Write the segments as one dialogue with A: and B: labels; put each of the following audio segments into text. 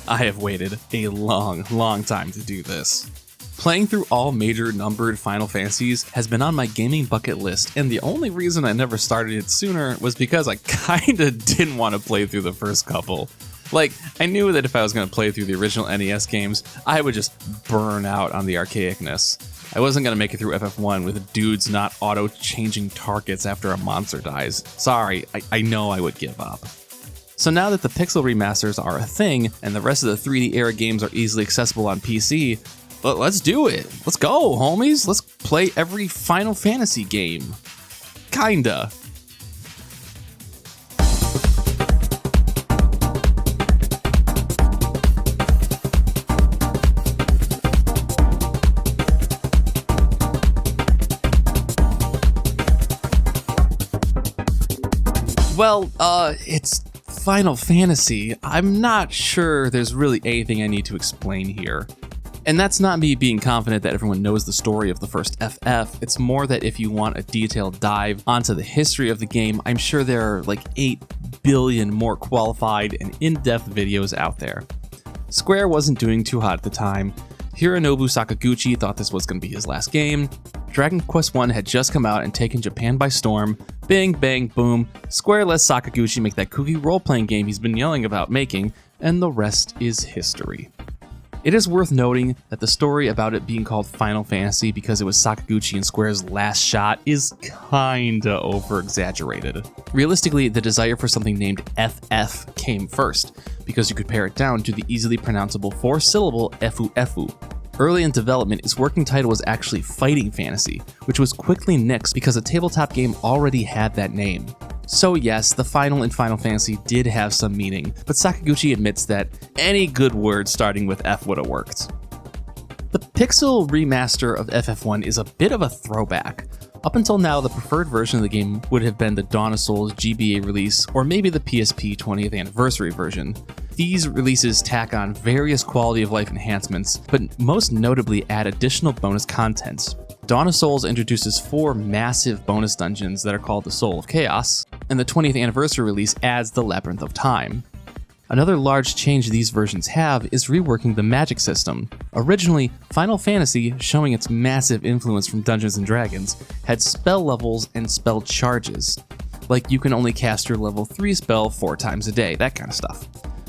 A: I have waited a long time to do this. Playing through all major numbered Final Fantasies has been on my gaming bucket list, and the only reason I never started it sooner was because I kinda didn't want to play through the first couple. Like, I knew that if I was going to play through the original NES games, I would just burn out on the archaicness. I wasn't going to make it through FF1 with dudes not auto-changing targets after a monster dies. Sorry, I know I would give up. So now that the pixel remasters are a thing, and the rest of the 3D era games are easily accessible on PC, let's do it. Let's go, homies. Let's play every Final Fantasy game. Kinda. Well, it's Final Fantasy. I'm not sure there's really anything I need to explain here. And that's not me being confident that everyone knows the story of the first FF, it's more that if you want a detailed dive onto the history of the game, I'm sure there are like 8 billion more qualified and in-depth videos out there. Square wasn't doing too hot at the time, Hironobu Sakaguchi thought this was going to be his last game, Dragon Quest I had just come out and taken Japan by storm, bang bang boom, Square lets Sakaguchi make that kooky role-playing game he's been yelling about making, and the rest is history. It is worth noting that the story about it being called Final Fantasy because it was Sakaguchi and Square's last shot is kinda over-exaggerated. Realistically, the desire for something named FF came first, because you could pare it down to the easily pronounceable 4-syllable Fu Fu. Early in development, its working title was actually Fighting Fantasy, which was quickly nixed because a tabletop game already had that name. So yes, the final in Final Fantasy did have some meaning, but Sakaguchi admits that any good word starting with F would have worked. The pixel remaster of FF1 is a bit of a throwback. Up until now, the preferred version of the game would have been the Dawn of Souls GBA release, or maybe the PSP 20th anniversary version. These releases tack on various quality of life enhancements, but most notably add additional bonus content. Dawn of Souls introduces 4 massive bonus dungeons that are called the Soul of Chaos, and the 20th anniversary release adds the Labyrinth of Time. Another large change these versions have is reworking the magic system. Originally, Final Fantasy, showing its massive influence from Dungeons & Dragons, had spell levels and spell charges. Like you can only cast your level 3 spell 4 times a day, that kind of stuff.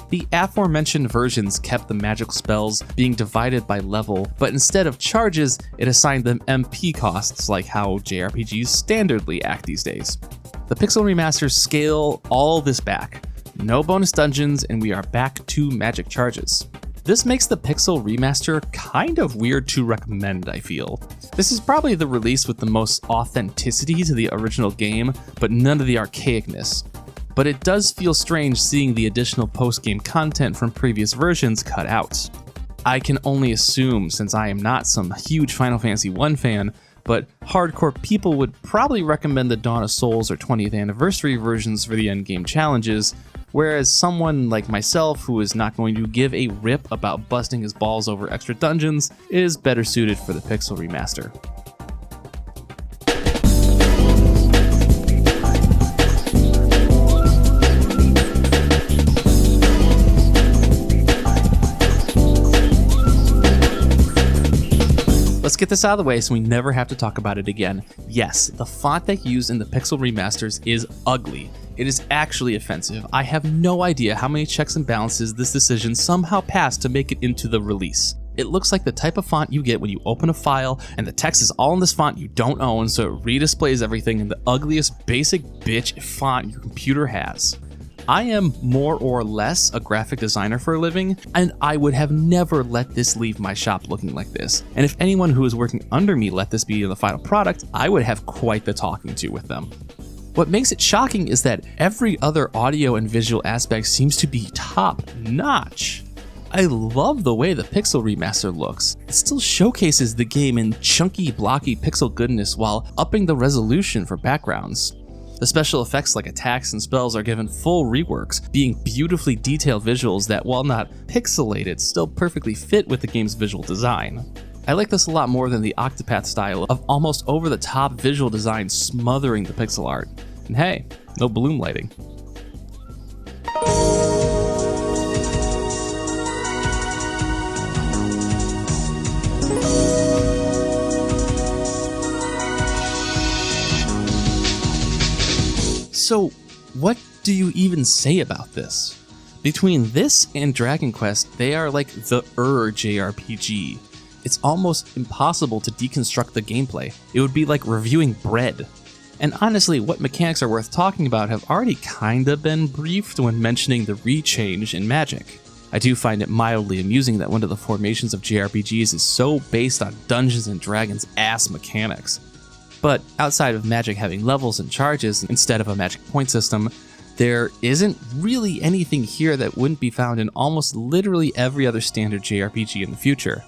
A: The aforementioned versions kept the magical spells being divided by level, but instead of charges, it assigned them MP costs like how JRPGs standardly act these days. The pixel remasters scale all this back. No bonus dungeons, and we are back to magic charges. This makes the pixel remaster kind of weird to recommend, I feel. This is probably the release with the most authenticity to the original game, but none of the archaicness. But it does feel strange seeing the additional post-game content from previous versions cut out. I can only assume, since I am not some huge Final Fantasy I fan, but hardcore people would probably recommend the Dawn of Souls or 20th anniversary versions for the endgame challenges, whereas someone like myself who is not going to give a rip about busting his balls over extra dungeons is better suited for the pixel remaster. Let's get this out of the way so we never have to talk about it again. Yes, the font they use in the pixel remasters is ugly. It is actually offensive. I have no idea how many checks and balances this decision somehow passed to make it into the release. It looks like the type of font you get when you open a file and the text is all in this font you don't own, so it redisplays everything in the ugliest basic bitch font your computer has. I am more or less a graphic designer for a living, and I would have never let this leave my shop looking like this. And if anyone who is working under me let this be the final product, I would have quite the talking to with them. What makes it shocking is that every other audio and visual aspect seems to be top notch. I love the way the pixel remaster looks. It still showcases the game in chunky, blocky pixel goodness while upping the resolution for backgrounds. The special effects like attacks and spells are given full reworks, being beautifully detailed visuals that, while not pixelated, still perfectly fit with the game's visual design. I like this a lot more than the Octopath style of almost over-the-top visual design smothering the pixel art. And hey, no bloom lighting. So, what do you even say about this? Between this and Dragon Quest, they are like the JRPG. It's almost impossible to deconstruct the gameplay. It would be like reviewing bread. And honestly, what mechanics are worth talking about have already kinda been briefed when mentioning the rechange in Magic. I do find it mildly amusing that one of the formations of JRPGs is so based on Dungeons and Dragons ass mechanics. But outside of Magic having levels and charges instead of a magic point system, there isn't really anything here that wouldn't be found in almost literally every other standard JRPG in the future.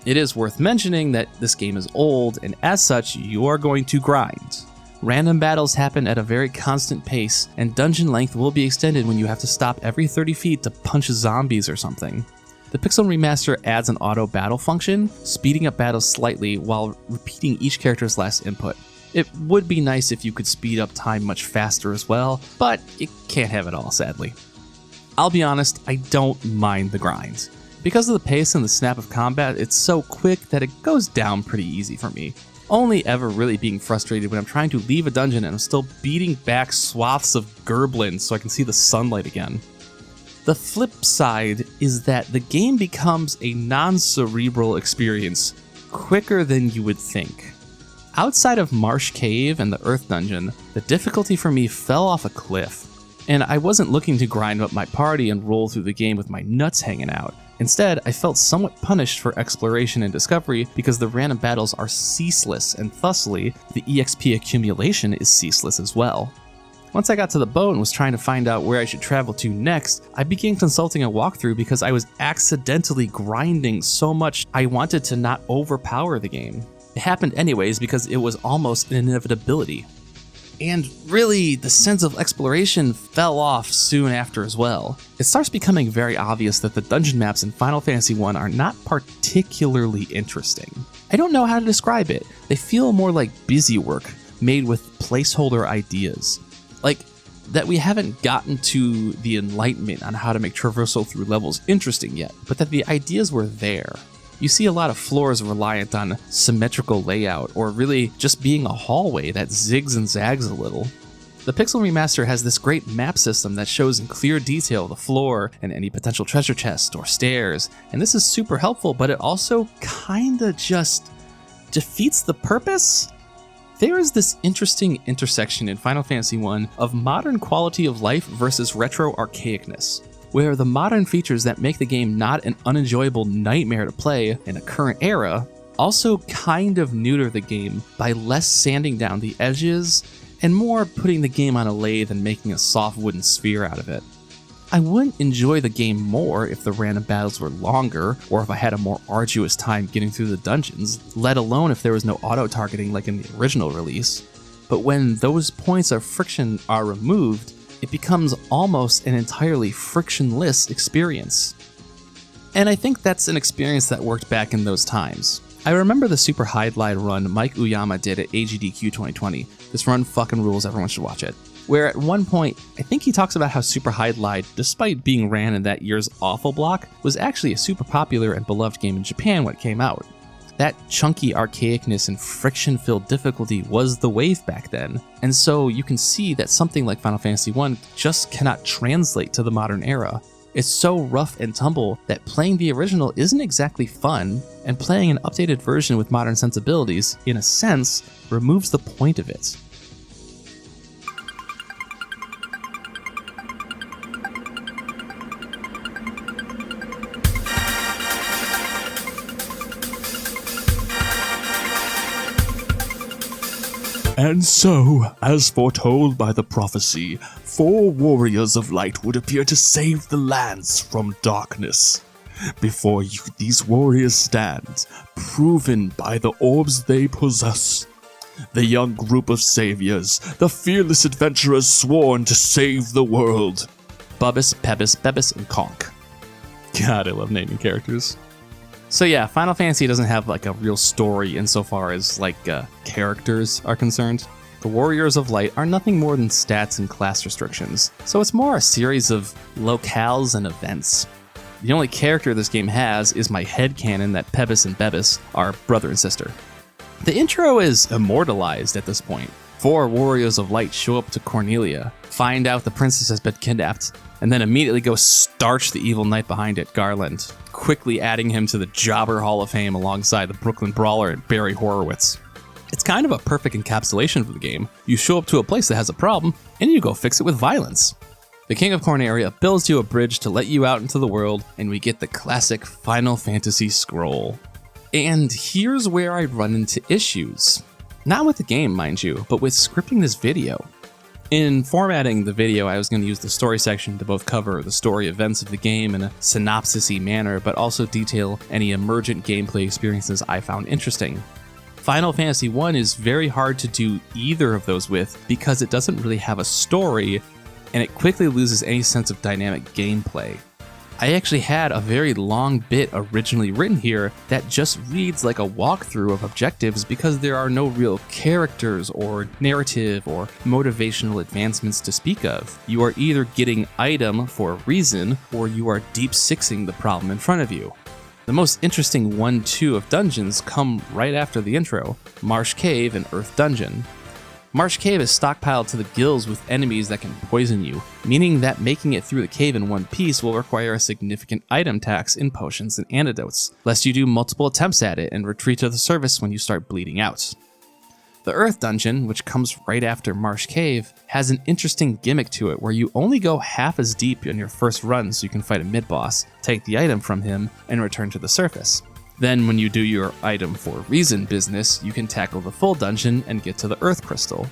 A: It is worth mentioning that this game is old, and as such, you are going to grind. Random battles happen at a very constant pace, and dungeon length will be extended when you have to stop every 30 feet to punch zombies or something. The Pixel Remaster adds an auto battle function, speeding up battles slightly while repeating each character's last input. It would be nice if you could speed up time much faster as well, but you can't have it all, sadly. I'll be honest, I don't mind the grind. Because of the pace and the snap of combat, it's so quick that it goes down pretty easy for me. Only ever really being frustrated when I'm trying to leave a dungeon and I'm still beating back swaths of gerblins so I can see the sunlight again. The flip side is that the game becomes a non-cerebral experience quicker than you would think. Outside of Marsh Cave and the Earth Dungeon, the difficulty for me fell off a cliff, and I wasn't looking to grind up my party and roll through the game with my nuts hanging out. Instead, I felt somewhat punished for exploration and discovery because the random battles are ceaseless, and thusly, the EXP accumulation is ceaseless as well. Once I got to the boat and was trying to find out where I should travel to next, I began consulting a walkthrough because I was accidentally grinding so much I wanted to not overpower the game. It happened anyways because it was almost an inevitability. And really, the sense of exploration fell off soon after as well. It starts becoming very obvious that the dungeon maps in Final Fantasy I are not particularly interesting. I don't know how to describe it. They feel more like busy work, made with placeholder ideas. Like, that we haven't gotten to the enlightenment on how to make traversal through levels interesting yet, but that the ideas were there. You see a lot of floors reliant on symmetrical layout, or really just being a hallway that zigs and zags a little. The Pixel Remaster has this great map system that shows in clear detail the floor and any potential treasure chest or stairs, and this is super helpful, but it also kinda just defeats the purpose? There is this interesting intersection in Final Fantasy I of modern quality of life versus retro archaicness, where the modern features that make the game not an unenjoyable nightmare to play in a current era also kind of neuter the game by less sanding down the edges and more putting the game on a lathe and making a soft wooden sphere out of it. I wouldn't enjoy the game more if the random battles were longer, or if I had a more arduous time getting through the dungeons, let alone if there was no auto-targeting like in the original release. But when those points of friction are removed, it becomes almost an entirely frictionless experience. And I think that's an experience that worked back in those times. I remember the Super Hydlide run Mike Uyama did at AGDQ 2020. This run fucking rules, everyone should watch it. Where at one point, I think he talks about how Super Hydlide, despite being ran in that year's awful block, was actually a super popular and beloved game in Japan when it came out. That chunky archaicness and friction-filled difficulty was the wave back then, and so you can see that something like Final Fantasy I just cannot translate to the modern era. It's so rough and tumble that playing the original isn't exactly fun, and playing an updated version with modern sensibilities, in a sense, removes the point of it.
B: And so, as foretold by the prophecy, 4 warriors of light would appear to save the lands from darkness. Before you, these warriors stand, proven by the orbs they possess. The young group of saviors, the fearless adventurers sworn to save the world.
A: Bubbus, Pebus, Bebus, and Conk. God, I love naming characters. So yeah, Final Fantasy doesn't have like a real story insofar as characters are concerned. The Warriors of Light are nothing more than stats and class restrictions, so it's more a series of locales and events. The only character this game has is my headcanon that Pebus and Bebus are brother and sister. The intro is immortalized at this point. 4 warriors of light show up to Cornelia, find out the princess has been kidnapped, and then immediately go starch the evil knight behind it, Garland, quickly adding him to the Jobber Hall of Fame alongside the Brooklyn Brawler and Barry Horowitz. It's kind of a perfect encapsulation of the game. You show up to a place that has a problem, and you go fix it with violence. The King of Corneria builds you a bridge to let you out into the world, and we get the classic Final Fantasy scroll. And here's where I run into issues. Not with the game, mind you, but with scripting this video. In formatting the video, I was going to use the story section to both cover the story events of the game in a synopsis-y manner, but also detail any emergent gameplay experiences I found interesting. Final Fantasy I is very hard to do either of those with because it doesn't really have a story, and it quickly loses any sense of dynamic gameplay. I actually had a very long bit originally written here that just reads like a walkthrough of objectives because there are no real characters or narrative or motivational advancements to speak of. You are either getting item for a reason or you are deep sixing the problem in front of you. The most interesting 1-2 of dungeons come right after the intro, Marsh Cave and Earth Dungeon. Marsh Cave is stockpiled to the gills with enemies that can poison you, meaning that making it through the cave in one piece will require a significant item tax in potions and antidotes, lest you do multiple attempts at it and retreat to the surface when you start bleeding out. The Earth Dungeon, which comes right after Marsh Cave, has an interesting gimmick to it where you only go half as deep on your first run so you can fight a mid-boss, take the item from him, and return to the surface. Then when you do your item for reason business, you can tackle the full dungeon and get to the Earth Crystal.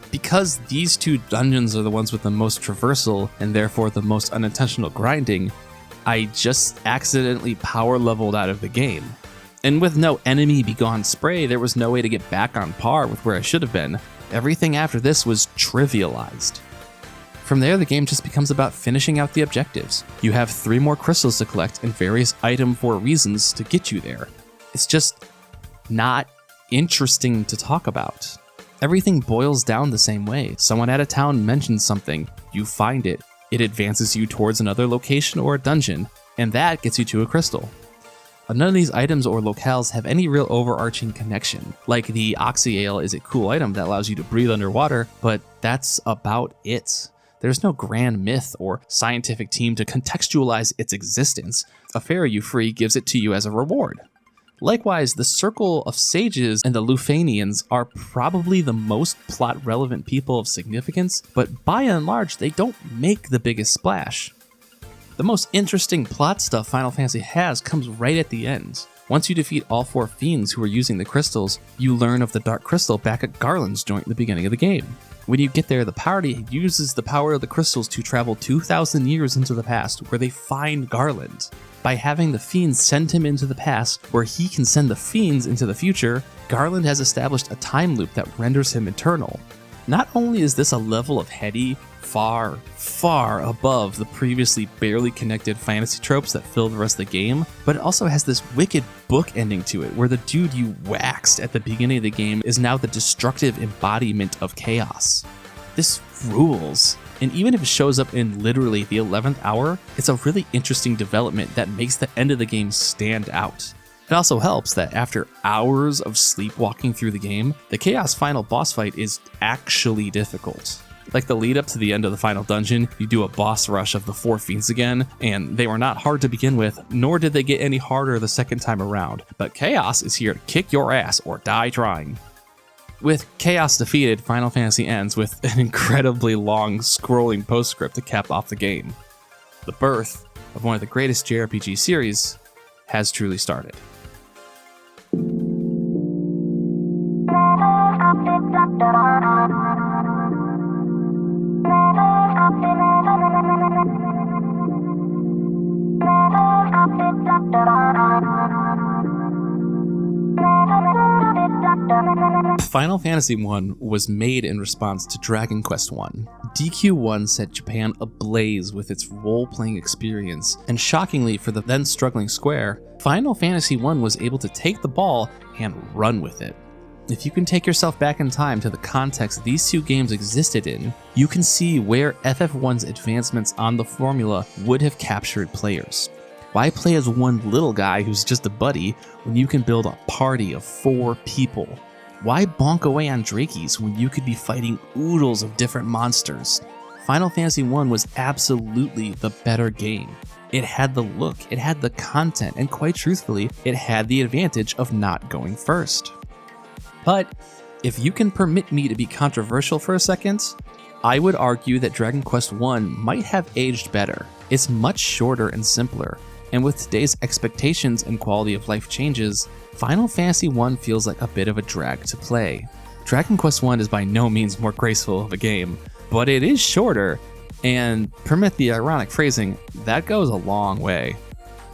A: Because these 2 dungeons are the ones with the most traversal and therefore the most unintentional grinding, I just accidentally power leveled out of the game. And with no enemy begone spray, there was no way to get back on par with where I should have been. Everything after this was trivialized. From there, the game just becomes about finishing out the objectives. You have 3 more crystals to collect and various item for reasons to get you there. It's just not interesting to talk about. Everything boils down the same way. Someone at a town mentions something, you find it, it advances you towards another location or a dungeon, and that gets you to a crystal. None of these items or locales have any real overarching connection. Like the Oxy Ale is a cool item that allows you to breathe underwater, but that's about it. There's no grand myth or scientific team to contextualize its existence. A fairy you free gives it to you as a reward. Likewise, the Circle of Sages and the Lufanians are probably the most plot-relevant people of significance, but by and large, they don't make the biggest splash. The most interesting plot stuff Final Fantasy has comes right at the end. Once you defeat all 4 fiends who are using the crystals, you learn of the Dark Crystal back at Garland's joint in the beginning of the game. When you get there, the party uses the power of the crystals to travel 2,000 years into the past, where they find Garland. By having the fiends send him into the past, where he can send the fiends into the future, Garland has established a time loop that renders him eternal. Not only is this a level of heady, far, far above the previously barely connected fantasy tropes that fill the rest of the game, but it also has this wicked book ending to it, where the dude you waxed at the beginning of the game is now the destructive embodiment of chaos. This rules. And even if it shows up in literally the 11th hour, it's a really interesting development that makes the end of the game stand out. It also helps that after hours of sleepwalking through the game, the Chaos final boss fight is actually difficult. Like the lead up to the end of the final dungeon, you do a boss rush of the 4 fiends again, and they were not hard to begin with, nor did they get any harder the second time around, but Chaos is here to kick your ass or die trying. With Chaos defeated, Final Fantasy ends with an incredibly long scrolling postscript to cap off the game. The birth of one of the greatest JRPG series has truly started. Final Fantasy I was made in response to Dragon Quest I. DQ1 set Japan ablaze with its role-playing experience, and shockingly for the then struggling Square, Final Fantasy I was able to take the ball and run with it. If you can take yourself back in time to the context these 2 games existed in, you can see where FF1's advancements on the formula would have captured players. Why play as one little guy who's just a buddy when you can build a party of 4 people? Why bonk away on Drakeys when you could be fighting oodles of different monsters? Final Fantasy I was absolutely the better game. It had the look, it had the content, and quite truthfully, it had the advantage of not going first. But if you can permit me to be controversial for a second, I would argue that Dragon Quest I might have aged better. It's much shorter and simpler, and with today's expectations and quality of life changes, Final Fantasy I feels like a bit of a drag to play. Dragon Quest I is by no means more graceful of a game, but it is shorter, and permit the ironic phrasing, that goes a long way.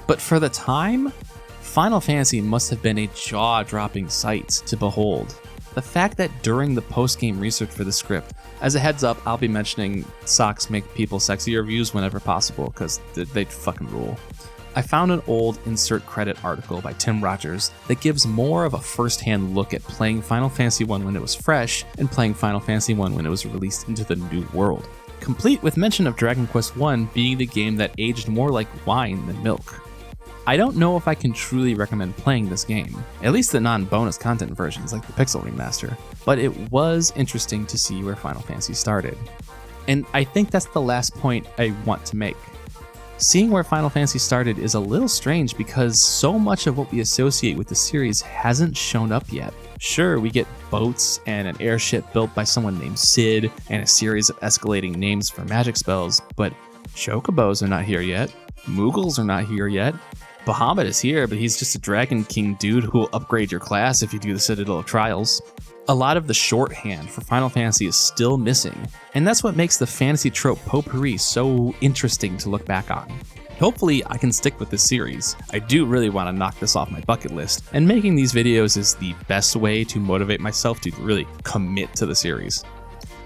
A: But for the time, Final Fantasy must have been a jaw-dropping sight to behold. The fact that during the post-game research for the script, as a heads up, I'll be mentioning socks make people sexy reviews whenever possible, because they fucking rule. I found an old insert credit article by Tim Rogers that gives more of a first-hand look at playing Final Fantasy I when it was fresh and playing Final Fantasy I when it was released into the new world, complete with mention of Dragon Quest I being the game that aged more like wine than milk. I don't know if I can truly recommend playing this game, at least the non-bonus content versions like the Pixel Remaster, but it was interesting to see where Final Fantasy started. And I think that's the last point I want to make. Seeing where Final Fantasy started is a little strange because so much of what we associate with the series hasn't shown up yet. Sure, we get boats and an airship built by someone named Sid and a series of escalating names for magic spells, but chocobos are not here yet, Moogles are not here yet, Bahamut is here, but he's just a Dragon King dude who will upgrade your class if you do the Citadel of Trials. A lot of the shorthand for Final Fantasy is still missing, and that's what makes the fantasy trope potpourri so interesting to look back on. Hopefully I can stick with this series. I do really want to knock this off my bucket list, and making these videos is the best way to motivate myself to really commit to the series.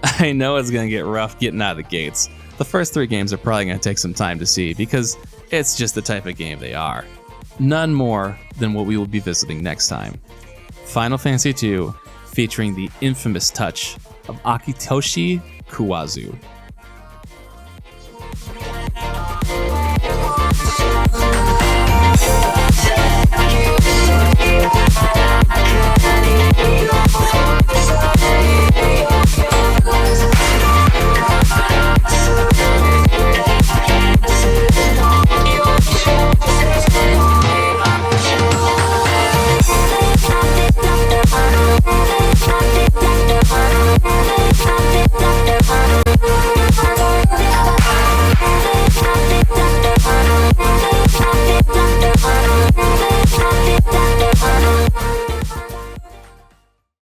A: I know it's going to get rough getting out of the gates. The first 3 games are probably going to take some time to see because it's just the type of game they are. None more than what we will be visiting next time. Final Fantasy II, featuring the infamous touch of Akitoshi Kuwazu.